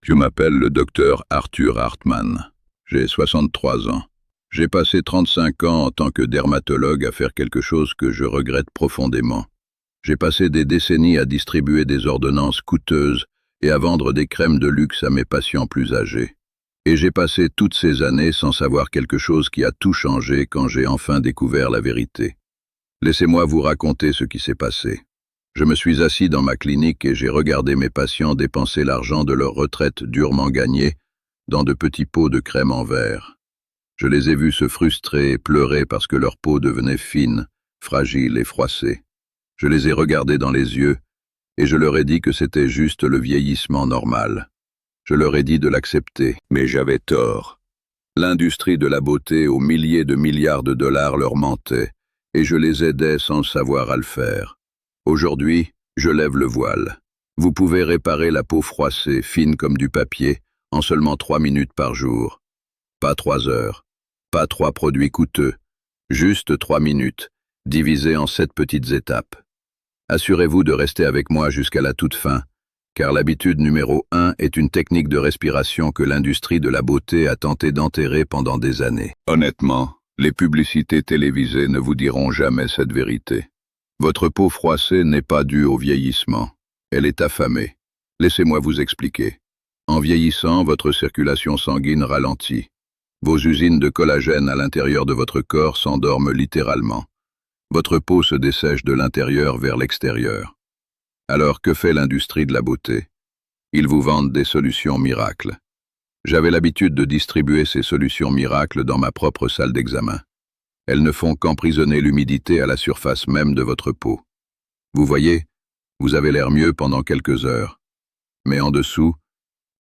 Je m'appelle le docteur Arthur Hartmann. J'ai 63 ans. J'ai passé 35 ans en tant que dermatologue à faire quelque chose que je regrette profondément. J'ai passé des décennies à distribuer des ordonnances coûteuses et à vendre des crèmes de luxe à mes patients plus âgés. Et j'ai passé toutes ces années sans savoir quelque chose qui a tout changé quand j'ai enfin découvert la vérité. Laissez-moi vous raconter ce qui s'est passé. Je me suis assis dans ma clinique et j'ai regardé mes patients dépenser l'argent de leur retraite durement gagnée dans de petits pots de crème en verre. Je les ai vus se frustrer et pleurer parce que leur peau devenait fine, fragile et froissée. Je les ai regardés dans les yeux et je leur ai dit que c'était juste le vieillissement normal. Je leur ai dit de l'accepter, mais j'avais tort. L'industrie de la beauté aux milliers de milliards de dollars leur mentait et je les aidais sans savoir à le faire. Aujourd'hui, je lève le voile. Vous pouvez réparer la peau froissée, fine comme du papier, en seulement 3 minutes par jour. Pas 3 heures, pas 3 produits coûteux, juste 3 minutes, divisées en 7 petites étapes. Assurez-vous de rester avec moi jusqu'à la toute fin, car l'habitude numéro 1 est une technique de respiration que l'industrie de la beauté a tenté d'enterrer pendant des années. Honnêtement, les publicités télévisées ne vous diront jamais cette vérité. Votre peau froissée n'est pas due au vieillissement. Elle est affamée. Laissez-moi vous expliquer. En vieillissant, votre circulation sanguine ralentit. Vos usines de collagène à l'intérieur de votre corps s'endorment littéralement. Votre peau se dessèche de l'intérieur vers l'extérieur. Alors que fait l'industrie de la beauté? Ils vous vendent des solutions miracles. J'avais l'habitude de distribuer ces solutions miracles dans ma propre salle d'examen. Elles ne font qu'emprisonner l'humidité à la surface même de votre peau. Vous voyez, vous avez l'air mieux pendant quelques heures. Mais en dessous,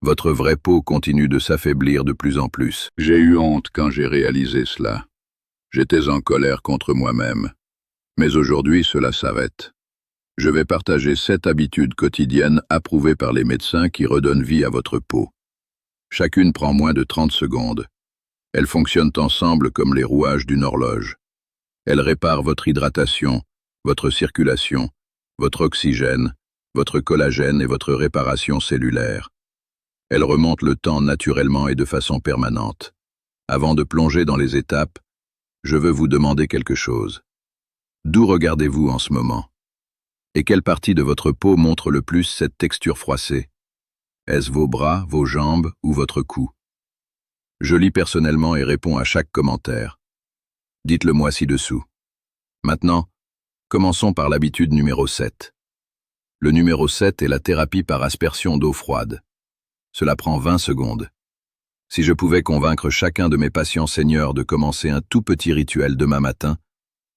votre vraie peau continue de s'affaiblir de plus en plus. J'ai eu honte quand j'ai réalisé cela. J'étais en colère contre moi-même. Mais aujourd'hui, cela s'arrête. Je vais partager 7 habitudes quotidiennes approuvées par les médecins qui redonnent vie à votre peau. Chacune prend moins de 30 secondes. Elles fonctionnent ensemble comme les rouages d'une horloge. Elles réparent votre hydratation, votre circulation, votre oxygène, votre collagène et votre réparation cellulaire. Elles remontent le temps naturellement et de façon permanente. Avant de plonger dans les étapes, je veux vous demander quelque chose. D'où regardez-vous en ce moment? Et quelle partie de votre peau montre le plus cette texture froissée? Est-ce vos bras, vos jambes ou votre cou? Je lis personnellement et réponds à chaque commentaire. Dites-le moi ci-dessous. Maintenant, commençons par l'habitude numéro 7. Le numéro 7 est la thérapie par aspersion d'eau froide. Cela prend 20 secondes. Si je pouvais convaincre chacun de mes patients seniors de commencer un tout petit rituel demain matin,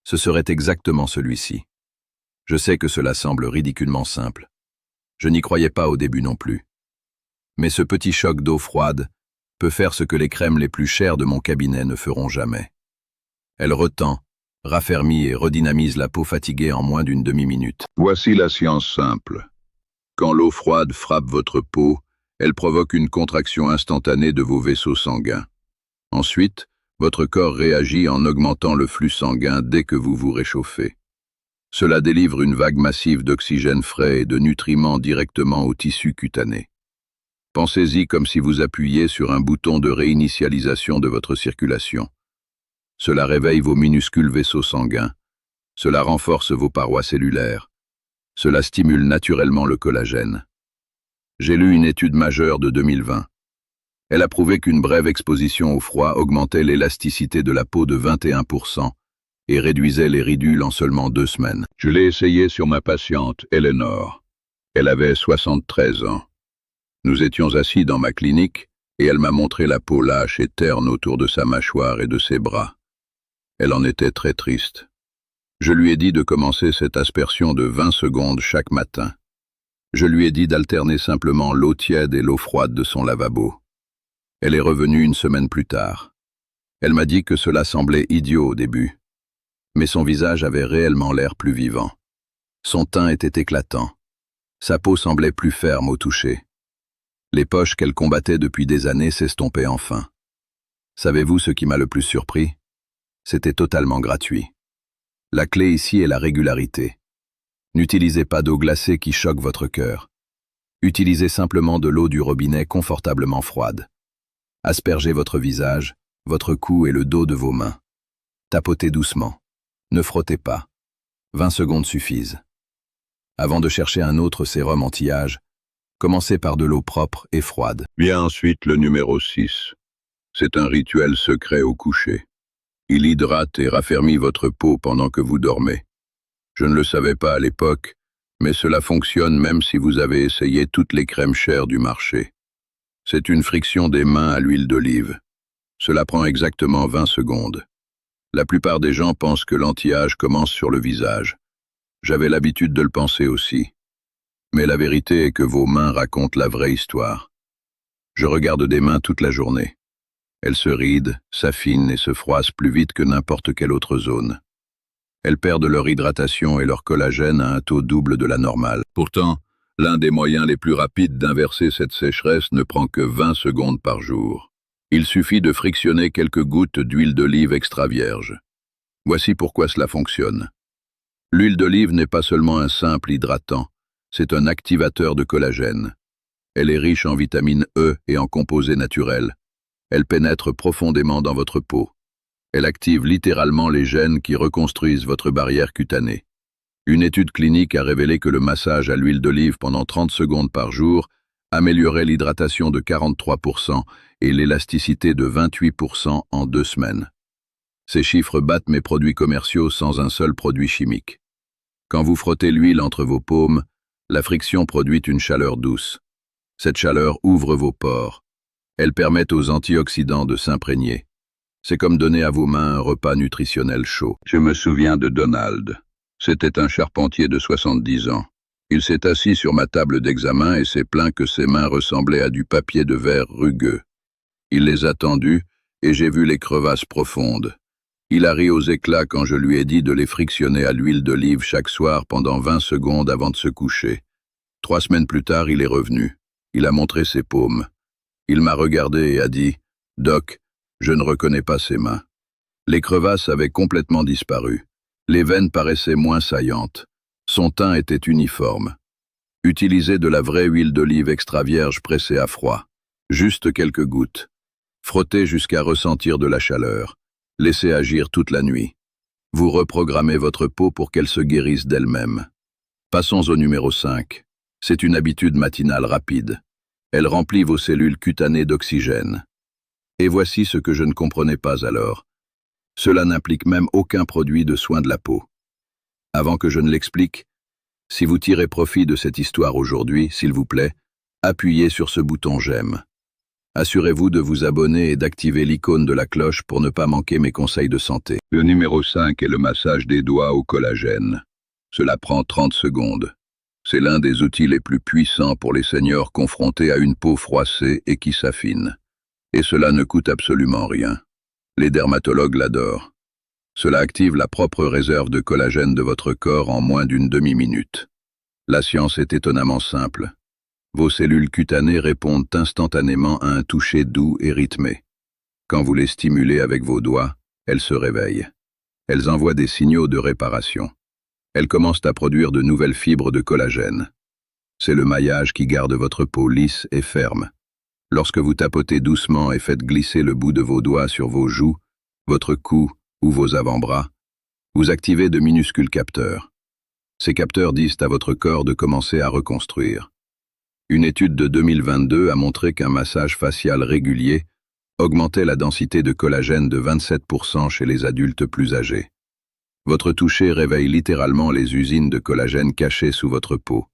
ce serait exactement celui-ci. Je sais que cela semble ridiculement simple. Je n'y croyais pas au début non plus. Mais ce petit choc d'eau froide peut faire ce que les crèmes les plus chères de mon cabinet ne feront jamais. Elle retend, raffermit et redynamise la peau fatiguée en moins d'une demi-minute. Voici la science simple. Quand l'eau froide frappe votre peau, elle provoque une contraction instantanée de vos vaisseaux sanguins. Ensuite, votre corps réagit en augmentant le flux sanguin dès que vous vous réchauffez. Cela délivre une vague massive d'oxygène frais et de nutriments directement au tissu cutané. Pensez-y comme si vous appuyiez sur un bouton de réinitialisation de votre circulation. Cela réveille vos minuscules vaisseaux sanguins. Cela renforce vos parois cellulaires. Cela stimule naturellement le collagène. J'ai lu une étude majeure de 2020. Elle a prouvé qu'une brève exposition au froid augmentait l'élasticité de la peau de 21% et réduisait les ridules en seulement 2 semaines. Je l'ai essayé sur ma patiente, Eleanor. Elle avait 73 ans. Nous étions assis dans ma clinique et elle m'a montré la peau lâche et terne autour de sa mâchoire et de ses bras. Elle en était très triste. Je lui ai dit de commencer cette aspersion de 20 secondes chaque matin. Je lui ai dit d'alterner simplement l'eau tiède et l'eau froide de son lavabo. Elle est revenue 1 semaine plus tard. Elle m'a dit que cela semblait idiot au début. Mais son visage avait réellement l'air plus vivant. Son teint était éclatant. Sa peau semblait plus ferme au toucher. Les poches qu'elle combattait depuis des années s'estompaient enfin. Savez-vous ce qui m'a le plus surpris? C'était totalement gratuit. La clé ici est la régularité. N'utilisez pas d'eau glacée qui choque votre cœur. Utilisez simplement de l'eau du robinet confortablement froide. Aspergez votre visage, votre cou et le dos de vos mains. Tapotez doucement. Ne frottez pas. 20 secondes suffisent. Avant de chercher un autre sérum anti-âge, commencez par de l'eau propre et froide. Vient ensuite le numéro 6. C'est un rituel secret au coucher. Il hydrate et raffermit votre peau pendant que vous dormez. Je ne le savais pas à l'époque, mais cela fonctionne même si vous avez essayé toutes les crèmes chères du marché. C'est une friction des mains à l'huile d'olive. Cela prend exactement 20 secondes. La plupart des gens pensent que l'anti-âge commence sur le visage. J'avais l'habitude de le penser aussi. Mais la vérité est que vos mains racontent la vraie histoire. Je regarde des mains toute la journée. Elles se rident, s'affinent et se froissent plus vite que n'importe quelle autre zone. Elles perdent leur hydratation et leur collagène à un taux double de la normale. Pourtant, l'un des moyens les plus rapides d'inverser cette sécheresse ne prend que 20 secondes par jour. Il suffit de frictionner quelques gouttes d'huile d'olive extra vierge. Voici pourquoi cela fonctionne. L'huile d'olive n'est pas seulement un simple hydratant, c'est un activateur de collagène. Elle est riche en vitamine E et en composés naturels. Elle pénètre profondément dans votre peau. Elle active littéralement les gènes qui reconstruisent votre barrière cutanée. Une étude clinique a révélé que le massage à l'huile d'olive pendant 30 secondes par jour améliorait l'hydratation de 43% et l'élasticité de 28% en 2 semaines. Ces chiffres battent mes produits commerciaux sans un seul produit chimique. Quand vous frottez l'huile entre vos paumes, la friction produit une chaleur douce. Cette chaleur ouvre vos pores. Elle permet aux antioxydants de s'imprégner. C'est comme donner à vos mains un repas nutritionnel chaud. Je me souviens de Donald. C'était un charpentier de 70 ans. Il s'est assis sur ma table d'examen et s'est plaint que ses mains ressemblaient à du papier de verre rugueux. Il les a tendues et j'ai vu les crevasses profondes. Il a ri aux éclats quand je lui ai dit de les frictionner à l'huile d'olive chaque soir pendant 20 secondes avant de se coucher. 3 semaines plus tard, il est revenu. Il a montré ses paumes. Il m'a regardé et a dit « Doc, je ne reconnais pas ses mains ». Les crevasses avaient complètement disparu. Les veines paraissaient moins saillantes. Son teint était uniforme. Utilisez de la vraie huile d'olive extra vierge pressée à froid. Juste quelques gouttes. Frottez jusqu'à ressentir de la chaleur. Laissez agir toute la nuit. Vous reprogrammez votre peau pour qu'elle se guérisse d'elle-même. Passons au numéro 5. C'est une habitude matinale rapide. Elle remplit vos cellules cutanées d'oxygène. Et voici ce que je ne comprenais pas alors. Cela n'implique même aucun produit de soin de la peau. Avant que je ne l'explique, si vous tirez profit de cette histoire aujourd'hui, s'il vous plaît, appuyez sur ce bouton « J'aime ». Assurez-vous de vous abonner et d'activer l'icône de la cloche pour ne pas manquer mes conseils de santé. Le numéro 5 est le massage des doigts au collagène. Cela prend 30 secondes. C'est l'un des outils les plus puissants pour les seniors confrontés à une peau froissée et qui s'affine. Et cela ne coûte absolument rien. Les dermatologues l'adorent. Cela active la propre réserve de collagène de votre corps en moins d'une demi-minute. La science est étonnamment simple. Vos cellules cutanées répondent instantanément à un toucher doux et rythmé. Quand vous les stimulez avec vos doigts, elles se réveillent. Elles envoient des signaux de réparation. Elles commencent à produire de nouvelles fibres de collagène. C'est le maillage qui garde votre peau lisse et ferme. Lorsque vous tapotez doucement et faites glisser le bout de vos doigts sur vos joues, votre cou ou vos avant-bras, vous activez de minuscules capteurs. Ces capteurs disent à votre corps de commencer à reconstruire. Une étude de 2022 a montré qu'un massage facial régulier augmentait la densité de collagène de 27% chez les adultes plus âgés. Votre toucher réveille littéralement les usines de collagène cachées sous votre peau.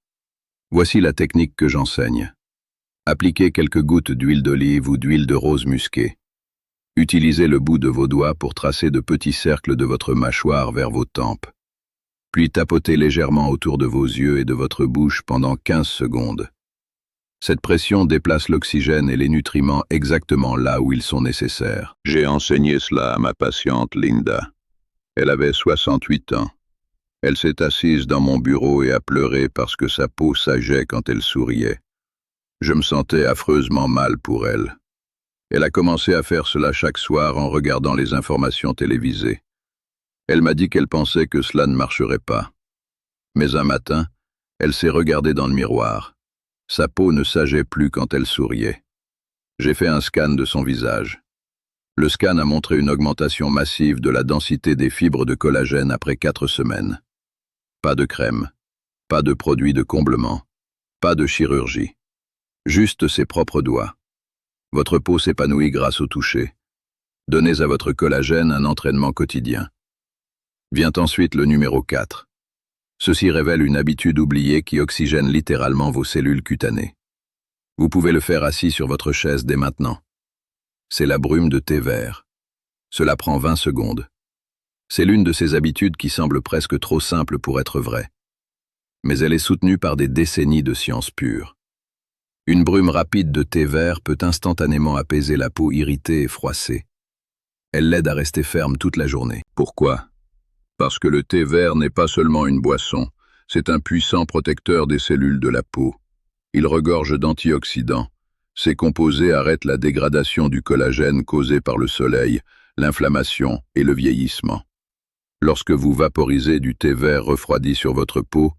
Voici la technique que j'enseigne. Appliquez quelques gouttes d'huile d'olive ou d'huile de rose musquée. Utilisez le bout de vos doigts pour tracer de petits cercles de votre mâchoire vers vos tempes. Puis tapotez légèrement autour de vos yeux et de votre bouche pendant 15 secondes. Cette pression déplace l'oxygène et les nutriments exactement là où ils sont nécessaires. J'ai enseigné cela à ma patiente Linda. Elle avait 68 ans. Elle s'est assise dans mon bureau et a pleuré parce que sa peau sageait quand elle souriait. Je me sentais affreusement mal pour elle. Elle a commencé à faire cela chaque soir en regardant les informations télévisées. Elle m'a dit qu'elle pensait que cela ne marcherait pas. Mais un matin, elle s'est regardée dans le miroir. Sa peau ne sageait plus quand elle souriait. J'ai fait un scan de son visage. Le scan a montré une augmentation massive de la densité des fibres de collagène après 4 semaines. Pas de crème, pas de produits de comblement, pas de chirurgie. Juste ses propres doigts. Votre peau s'épanouit grâce au toucher. Donnez à votre collagène un entraînement quotidien. Vient ensuite le numéro 4. Ceci révèle une habitude oubliée qui oxygène littéralement vos cellules cutanées. Vous pouvez le faire assis sur votre chaise dès maintenant. C'est la brume de thé vert. Cela prend 20 secondes. C'est l'une de ces habitudes qui semble presque trop simple pour être vraie. Mais elle est soutenue par des décennies de science pure. Une brume rapide de thé vert peut instantanément apaiser la peau irritée et froissée. Elle l'aide à rester ferme toute la journée. Pourquoi? Parce que le thé vert n'est pas seulement une boisson, c'est un puissant protecteur des cellules de la peau. Il regorge d'antioxydants. Ces composés arrêtent la dégradation du collagène causée par le soleil, l'inflammation et le vieillissement. Lorsque vous vaporisez du thé vert refroidi sur votre peau,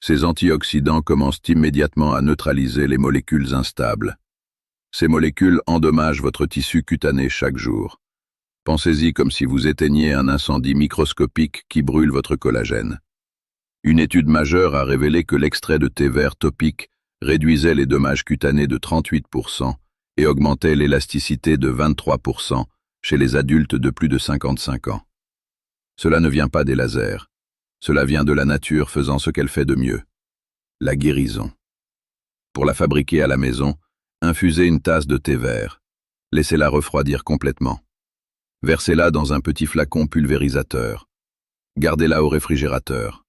ces antioxydants commencent immédiatement à neutraliser les molécules instables. Ces molécules endommagent votre tissu cutané chaque jour. Pensez-y comme si vous éteigniez un incendie microscopique qui brûle votre collagène. Une étude majeure a révélé que l'extrait de thé vert topique réduisait les dommages cutanés de 38% et augmentait l'élasticité de 23% chez les adultes de plus de 55 ans. Cela ne vient pas des lasers. Cela vient de la nature faisant ce qu'elle fait de mieux. La guérison. Pour la fabriquer à la maison, infusez une tasse de thé vert. Laissez-la refroidir complètement. Versez-la dans un petit flacon pulvérisateur. Gardez-la au réfrigérateur.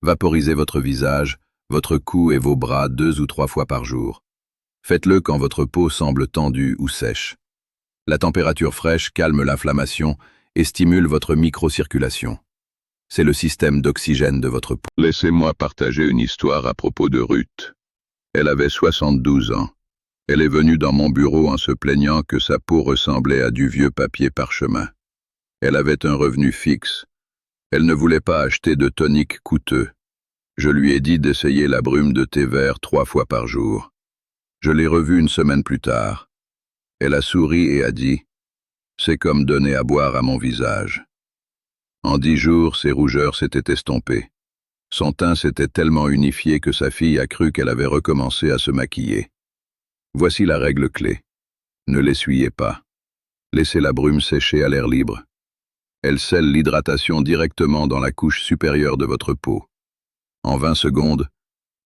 Vaporisez votre visage, votre cou et vos bras 2 ou 3 fois par jour. Faites-le quand votre peau semble tendue ou sèche. La température fraîche calme l'inflammation et stimule votre microcirculation. C'est le système d'oxygène de votre peau. Laissez-moi partager une histoire à propos de Ruth. Elle avait 72 ans. Elle est venue dans mon bureau en se plaignant que sa peau ressemblait à du vieux papier parchemin. Elle avait un revenu fixe. Elle ne voulait pas acheter de tonique coûteux. Je lui ai dit d'essayer la brume de thé vert 3 fois par jour. Je l'ai revue une semaine plus tard. Elle a souri et a dit « C'est comme donner à boire à mon visage ». En 10 jours, ses rougeurs s'étaient estompées. Son teint s'était tellement unifié que sa fille a cru qu'elle avait recommencé à se maquiller. Voici la règle clé. Ne l'essuyez pas. Laissez la brume sécher à l'air libre. Elle scelle l'hydratation directement dans la couche supérieure de votre peau. En 20 secondes,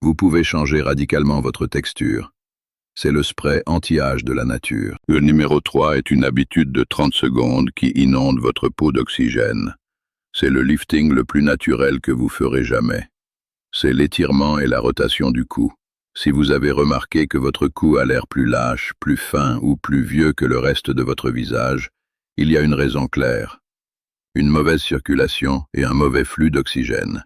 vous pouvez changer radicalement votre texture. C'est le spray anti-âge de la nature. Le numéro 3 est une habitude de 30 secondes qui inonde votre peau d'oxygène. C'est le lifting le plus naturel que vous ferez jamais. C'est l'étirement et la rotation du cou. Si vous avez remarqué que votre cou a l'air plus lâche, plus fin ou plus vieux que le reste de votre visage, il y a une raison claire. Une mauvaise circulation et un mauvais flux d'oxygène.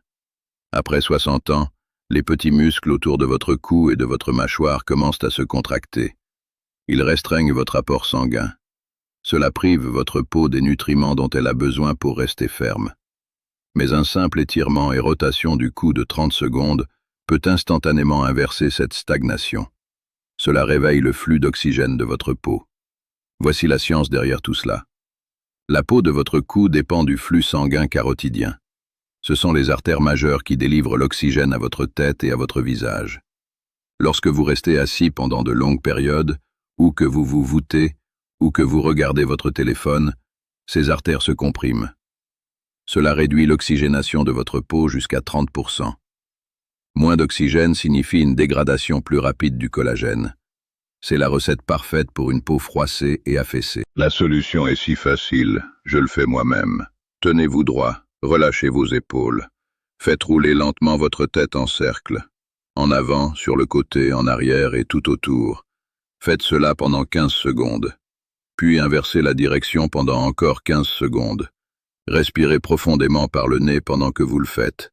Après 60 ans, les petits muscles autour de votre cou et de votre mâchoire commencent à se contracter. Ils restreignent votre apport sanguin. Cela prive votre peau des nutriments dont elle a besoin pour rester ferme. Mais un simple étirement et rotation du cou de 30 secondes peut instantanément inverser cette stagnation. Cela réveille le flux d'oxygène de votre peau. Voici la science derrière tout cela. La peau de votre cou dépend du flux sanguin carotidien. Ce sont les artères majeures qui délivrent l'oxygène à votre tête et à votre visage. Lorsque vous restez assis pendant de longues périodes, ou que vous vous voûtez, ou que vous regardez votre téléphone, ces artères se compriment. Cela réduit l'oxygénation de votre peau jusqu'à 30%. Moins d'oxygène signifie une dégradation plus rapide du collagène. C'est la recette parfaite pour une peau froissée et affaissée. La solution est si facile, je le fais moi-même. Tenez-vous droit, relâchez vos épaules. Faites rouler lentement votre tête en cercle. En avant, sur le côté, en arrière et tout autour. Faites cela pendant 15 secondes. Puis inversez la direction pendant encore 15 secondes. Respirez profondément par le nez pendant que vous le faites.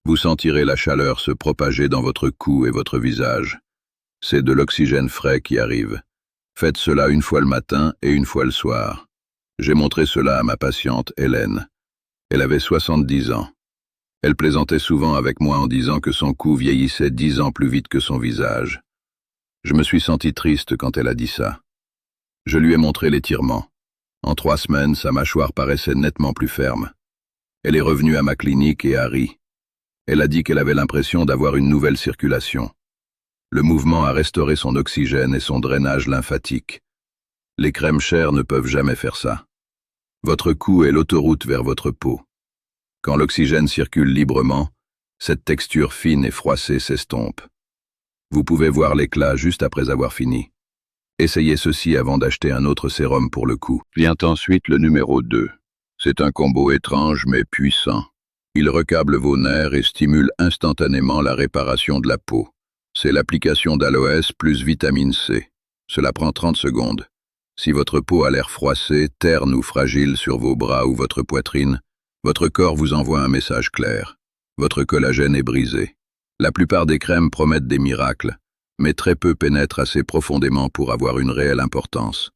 Vous sentirez la chaleur se propager dans votre cou et votre visage. C'est de l'oxygène frais qui arrive. Faites cela une fois le matin et une fois le soir. J'ai montré cela à ma patiente Hélène. Elle avait 70 ans. Elle plaisantait souvent avec moi en disant que son cou vieillissait 10 ans plus vite que son visage. Je me suis senti triste quand elle a dit ça. Je lui ai montré l'étirement. En 3 semaines, sa mâchoire paraissait nettement plus ferme. Elle est revenue à ma clinique et a ri. Elle a dit qu'elle avait l'impression d'avoir une nouvelle circulation. Le mouvement a restauré son oxygène et son drainage lymphatique. Les crèmes chères ne peuvent jamais faire ça. Votre cou est l'autoroute vers votre peau. Quand l'oxygène circule librement, cette texture fine et froissée s'estompe. Vous pouvez voir l'éclat juste après avoir fini. Essayez ceci avant d'acheter un autre sérum pour le cou. Vient ensuite le numéro 2. C'est un combo étrange mais puissant. Il recable vos nerfs et stimule instantanément la réparation de la peau. C'est l'application d'aloès plus vitamine C. Cela prend 30 secondes. Si votre peau a l'air froissée, terne ou fragile sur vos bras ou votre poitrine, votre corps vous envoie un message clair. Votre collagène est brisé. La plupart des crèmes promettent des miracles, mais très peu pénètrent assez profondément pour avoir une réelle importance.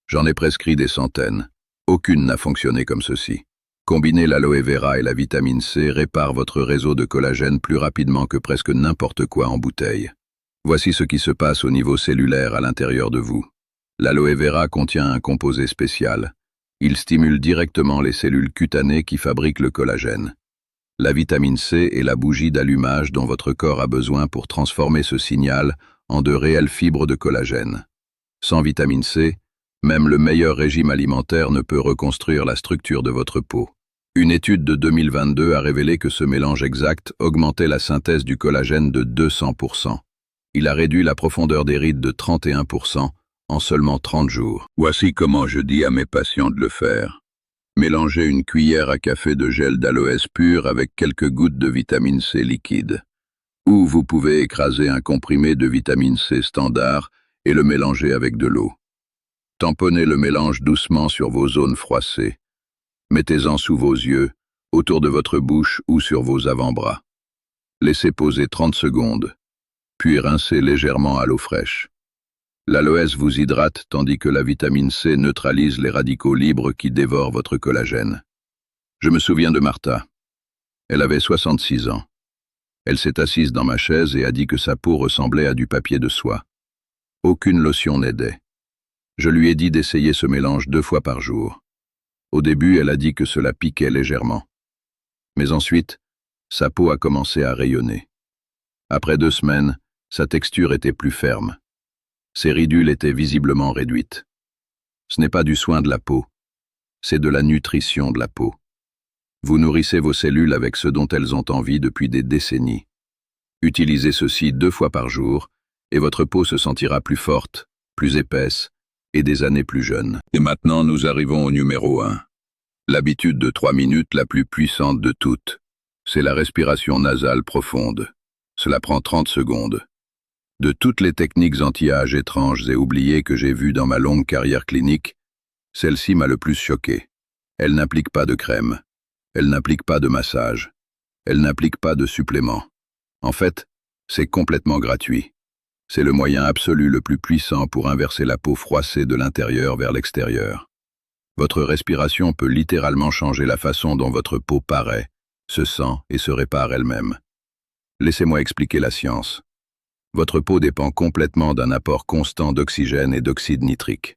J'en ai prescrit des centaines. Aucune n'a fonctionné comme ceci. Combiner l'aloe vera et la vitamine C répare votre réseau de collagène plus rapidement que presque n'importe quoi en bouteille. Voici ce qui se passe au niveau cellulaire à l'intérieur de vous. L'aloe vera contient un composé spécial. Il stimule directement les cellules cutanées qui fabriquent le collagène. La vitamine C est la bougie d'allumage dont votre corps a besoin pour transformer ce signal en de réelles fibres de collagène. Sans vitamine C, même le meilleur régime alimentaire ne peut reconstruire la structure de votre peau. Une étude de 2022 a révélé que ce mélange exact augmentait la synthèse du collagène de 200%. Il a réduit la profondeur des rides de 31% en seulement 30 jours. Voici comment je dis à mes patients de le faire. Mélangez une cuillère à café de gel d'aloès pur avec quelques gouttes de vitamine C liquide. Ou vous pouvez écraser un comprimé de vitamine C standard et le mélanger avec de l'eau. Tamponnez le mélange doucement sur vos zones froissées. Mettez-en sous vos yeux, autour de votre bouche ou sur vos avant-bras. Laissez poser 30 secondes, puis rincez légèrement à l'eau fraîche. L'aloès vous hydrate tandis que la vitamine C neutralise les radicaux libres qui dévorent votre collagène. Je me souviens de Martha. Elle avait 66 ans. Elle s'est assise dans ma chaise et a dit que sa peau ressemblait à du papier de soie. Aucune lotion n'aidait. Je lui ai dit d'essayer ce mélange 2 fois par jour. Au début, elle a dit que cela piquait légèrement. Mais ensuite, sa peau a commencé à rayonner. Après 2 semaines, sa texture était plus ferme. Ses ridules étaient visiblement réduites. Ce n'est pas du soin de la peau, c'est de la nutrition de la peau. Vous nourrissez vos cellules avec ce dont elles ont envie depuis des décennies. Utilisez ceci 2 fois par jour et votre peau se sentira plus forte, plus épaisse et des années plus jeunes. Et maintenant, nous arrivons au numéro 1. L'habitude de 3 minutes la plus puissante de toutes. C'est la respiration nasale profonde. Cela prend 30 secondes. De toutes les techniques anti-âge étranges et oubliées que j'ai vues dans ma longue carrière clinique, celle-ci m'a le plus choqué. Elle n'implique pas de crème. Elle n'implique pas de massage. Elle n'implique pas de supplément. En fait, c'est complètement gratuit. C'est le moyen absolu le plus puissant pour inverser la peau froissée de l'intérieur vers l'extérieur. Votre respiration peut littéralement changer la façon dont votre peau paraît, se sent et se répare elle-même. Laissez-moi expliquer la science. Votre peau dépend complètement d'un apport constant d'oxygène et d'oxyde nitrique.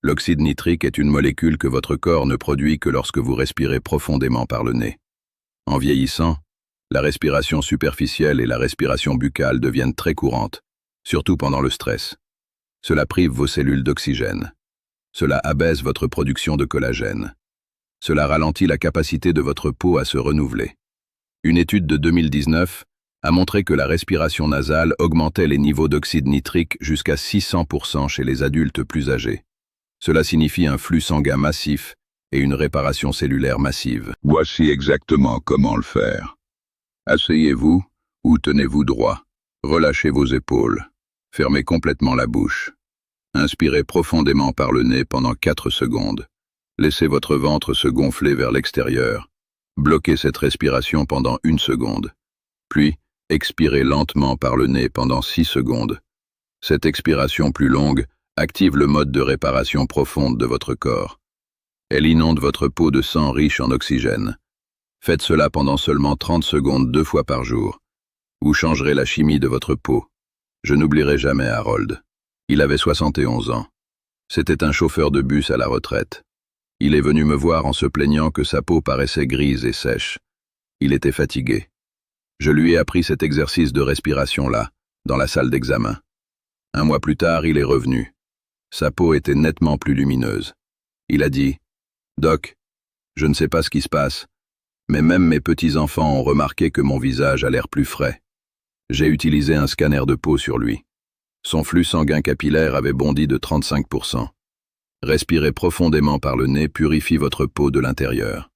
L'oxyde nitrique est une molécule que votre corps ne produit que lorsque vous respirez profondément par le nez. En vieillissant, la respiration superficielle et la respiration buccale deviennent très courantes, surtout pendant le stress. Cela prive vos cellules d'oxygène. Cela abaisse votre production de collagène. Cela ralentit la capacité de votre peau à se renouveler. Une étude de 2019 a montré que la respiration nasale augmentait les niveaux d'oxyde nitrique jusqu'à 600% chez les adultes plus âgés. Cela signifie un flux sanguin massif et une réparation cellulaire massive. Voici exactement comment le faire. Asseyez-vous ou tenez-vous droit. Relâchez vos épaules. Fermez complètement la bouche. Inspirez profondément par le nez pendant 4 secondes. Laissez votre ventre se gonfler vers l'extérieur. Bloquez cette respiration pendant 1 seconde. Puis, expirez lentement par le nez pendant 6 secondes. Cette expiration plus longue active le mode de réparation profonde de votre corps. Elle inonde votre peau de sang riche en oxygène. Faites cela pendant seulement 30 secondes 2 fois par jour. Vous changerez la chimie de votre peau. Je n'oublierai jamais Harold. Il avait 71 ans. C'était un chauffeur de bus à la retraite. Il est venu me voir en se plaignant que sa peau paraissait grise et sèche. Il était fatigué. Je lui ai appris cet exercice de respiration-là, dans la salle d'examen. 1 mois plus tard, il est revenu. Sa peau était nettement plus lumineuse. Il a dit « Doc, je ne sais pas ce qui se passe, mais même mes petits-enfants ont remarqué que mon visage a l'air plus frais. » J'ai utilisé un scanner de peau sur lui. Son flux sanguin capillaire avait bondi de 35%. Respirer profondément par le nez purifie votre peau de l'intérieur.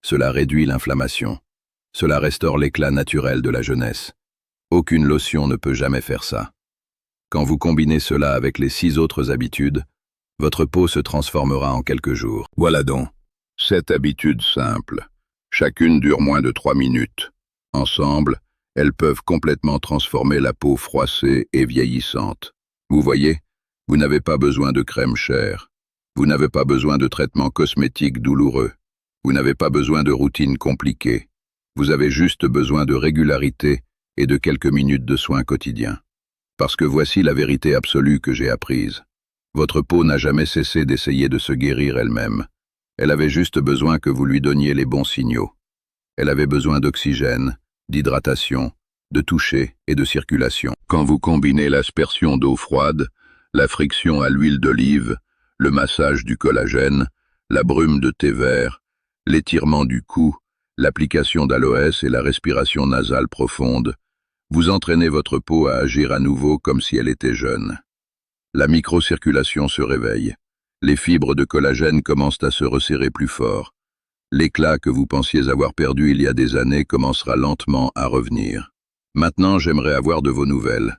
Cela réduit l'inflammation. Cela restaure l'éclat naturel de la jeunesse. Aucune lotion ne peut jamais faire ça. Quand vous combinez cela avec les 6 autres habitudes, votre peau se transformera en quelques jours. Voilà donc, 7 habitudes simples. Chacune dure moins de 3 minutes. Ensemble, elles peuvent complètement transformer la peau froissée et vieillissante. Vous voyez, vous n'avez pas besoin de crème chère. Vous n'avez pas besoin de traitements cosmétiques douloureux. Vous n'avez pas besoin de routines compliquées. Vous avez juste besoin de régularité et de quelques minutes de soins quotidiens. Parce que voici la vérité absolue que j'ai apprise. Votre peau n'a jamais cessé d'essayer de se guérir elle-même. Elle avait juste besoin que vous lui donniez les bons signaux. Elle avait besoin d'oxygène, d'hydratation, de toucher et de circulation. Quand vous combinez l'aspersion d'eau froide, la friction à l'huile d'olive, le massage du collagène, la brume de thé vert, l'étirement du cou, l'application d'aloès et la respiration nasale profonde, vous entraînez votre peau à agir à nouveau comme si elle était jeune. La microcirculation se réveille. Les fibres de collagène commencent à se resserrer plus fort. L'éclat que vous pensiez avoir perdu il y a des années commencera lentement à revenir. Maintenant, j'aimerais avoir de vos nouvelles.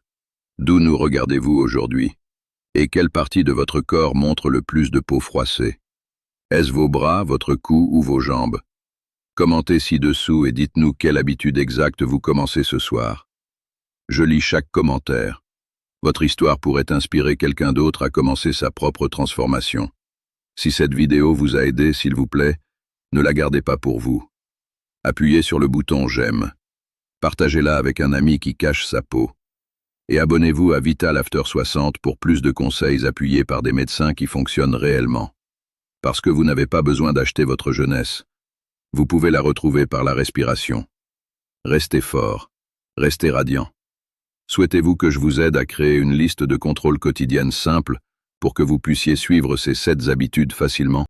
D'où nous regardez-vous aujourd'hui? Et quelle partie de votre corps montre le plus de peau froissée? Est-ce vos bras, votre cou ou vos jambes? Commentez ci-dessous et dites-nous quelle habitude exacte vous commencez ce soir. Je lis chaque commentaire. Votre histoire pourrait inspirer quelqu'un d'autre à commencer sa propre transformation. Si cette vidéo vous a aidé, s'il vous plaît, ne la gardez pas pour vous. Appuyez sur le bouton « J'aime ». Partagez-la avec un ami qui cache sa peau. Et abonnez-vous à Vital After 60 pour plus de conseils appuyés par des médecins qui fonctionnent réellement. Parce que vous n'avez pas besoin d'acheter votre jeunesse. Vous pouvez la retrouver par la respiration. Restez fort, restez radiant. Souhaitez-vous que je vous aide à créer une liste de contrôle quotidienne simple pour que vous puissiez suivre ces 7 habitudes facilement?